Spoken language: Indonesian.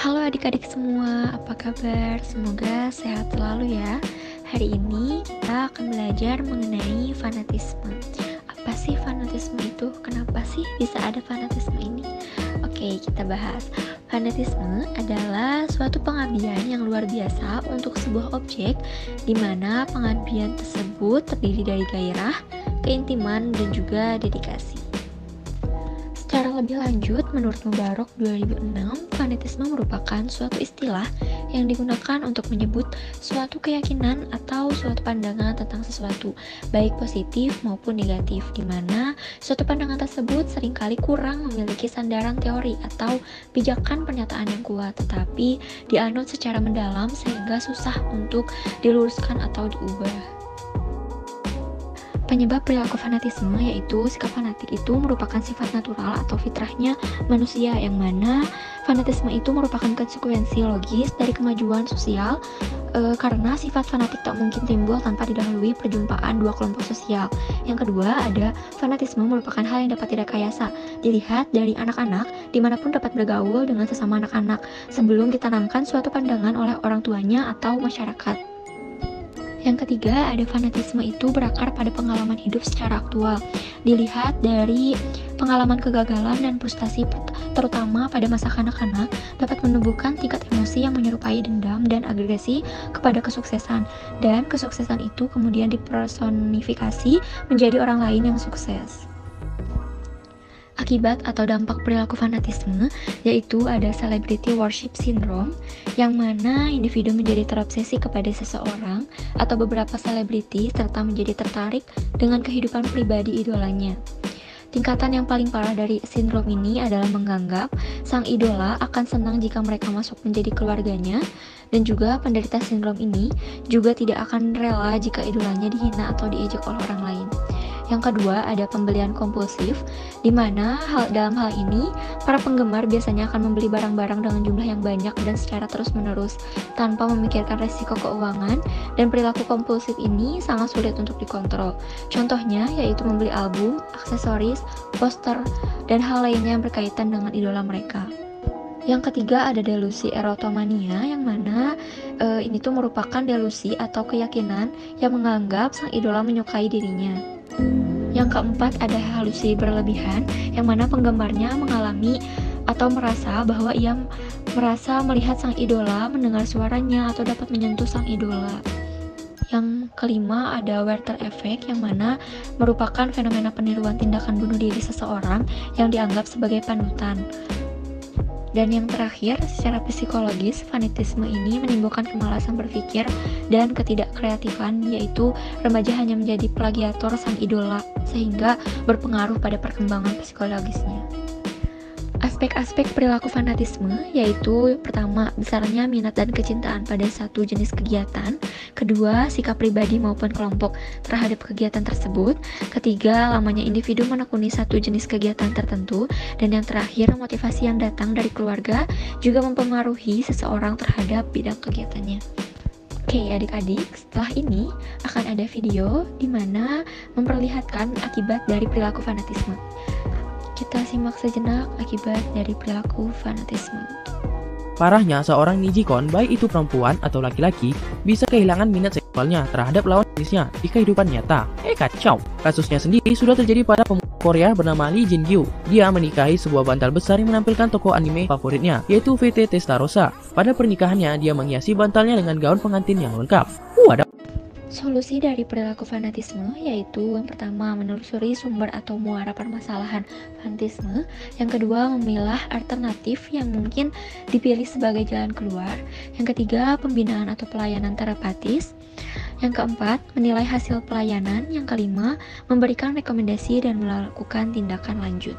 Halo adik-adik semua, apa kabar? Semoga sehat selalu ya. Hari ini kita akan belajar mengenai fanatisme. Apa sih fanatisme itu? Kenapa sih bisa ada fanatisme ini? Oke, kita bahas. Fanatisme adalah suatu pengabdian yang luar biasa untuk sebuah objek di mana pengabdian tersebut terdiri dari gairah, keintiman, dan juga dedikasi. Secara lebih lanjut, menurut Mubarak 2006, fanatisme merupakan suatu istilah yang digunakan untuk menyebut suatu keyakinan atau suatu pandangan tentang sesuatu, baik positif maupun negatif, di mana suatu pandangan tersebut seringkali kurang memiliki sandaran teori atau pijakan pernyataan yang kuat, tetapi dianut secara mendalam sehingga susah untuk diluruskan atau diubah. Penyebab perilaku fanatisme yaitu sikap fanatik itu merupakan sifat natural atau fitrahnya manusia, yang mana fanatisme itu merupakan konsekuensi logis dari kemajuan sosial karena sifat fanatik tak mungkin timbul tanpa didahului perjumpaan dua kelompok sosial. Yang kedua, ada fanatisme merupakan hal yang dapat direkayasa, dilihat dari anak-anak dimanapun dapat bergaul dengan sesama anak-anak sebelum ditanamkan suatu pandangan oleh orang tuanya atau masyarakat. Yang ketiga, ada fanatisme itu berakar pada pengalaman hidup secara aktual, dilihat dari pengalaman kegagalan dan frustasi, terutama pada masa kanak-kanak, dapat menumbuhkan tingkat emosi yang menyerupai dendam dan agresi kepada kesuksesan, dan kesuksesan itu kemudian dipersonifikasi menjadi orang lain yang sukses. Akibat atau dampak perilaku fanatisme yaitu ada celebrity worship syndrome, yang mana individu menjadi terobsesi kepada seseorang atau beberapa selebriti serta menjadi tertarik dengan kehidupan pribadi idolanya. Tingkatan yang paling parah dari sindrom ini adalah menganggap sang idola akan senang jika mereka masuk menjadi keluarganya, dan juga penderita sindrom ini juga tidak akan rela jika idolanya dihina atau diejek oleh orang lain. Yang kedua, ada pembelian kompulsif, di mana dalam hal ini para penggemar biasanya akan membeli barang-barang dengan jumlah yang banyak dan secara terus-menerus tanpa memikirkan resiko keuangan, dan perilaku kompulsif ini sangat sulit untuk dikontrol. Contohnya yaitu membeli album, aksesoris, poster, dan hal lainnya yang berkaitan dengan idola mereka. Yang ketiga, ada delusi erotomania, yang mana ini tuh merupakan delusi atau keyakinan yang menganggap sang idola menyukai dirinya. Yang keempat, ada halusi berlebihan, yang mana penggemarnya mengalami atau merasa bahwa ia merasa melihat sang idola, mendengar suaranya, atau dapat menyentuh sang idola. Yang kelima, ada Werther effect, yang mana merupakan fenomena peniruan tindakan bunuh diri seseorang yang dianggap sebagai panutan. Dan yang terakhir, secara psikologis, fanatisme ini menimbulkan kemalasan berpikir dan ketidakkreatifan, yaitu remaja hanya menjadi plagiator sang idola, sehingga berpengaruh pada perkembangan psikologisnya. Aspek-aspek perilaku fanatisme yaitu pertama, besarnya minat dan kecintaan pada satu jenis kegiatan. Kedua, sikap pribadi maupun kelompok terhadap kegiatan tersebut. Ketiga, lamanya individu menekuni satu jenis kegiatan tertentu. Dan yang terakhir, motivasi yang datang dari keluarga juga mempengaruhi seseorang terhadap bidang kegiatannya. Oke adik-adik, setelah ini akan ada video di mana memperlihatkan akibat dari perilaku fanatisme. Kita simak sejenak akibat dari perilaku fanatisme. Parahnya, seorang nijikon, baik itu perempuan atau laki-laki, bisa kehilangan minat seksualnya terhadap lawan jenisnya di kehidupan nyata. Kacau! Kasusnya sendiri sudah terjadi pada pemuda Korea bernama Lee Jin Gyu. Dia menikahi sebuah bantal besar yang menampilkan tokoh anime favoritnya, yaitu VT Testarossa. Pada pernikahannya, dia menghiasi bantalnya dengan gaun pengantin yang lengkap. Solusi dari perilaku fanatisme yaitu yang pertama, menelusuri sumber atau muara permasalahan fanatisme. Yang kedua, memilah alternatif yang mungkin dipilih sebagai jalan keluar. Yang ketiga, pembinaan atau pelayanan terapeutis. Yang keempat, menilai hasil pelayanan. Yang kelima, memberikan rekomendasi dan melakukan tindakan lanjut.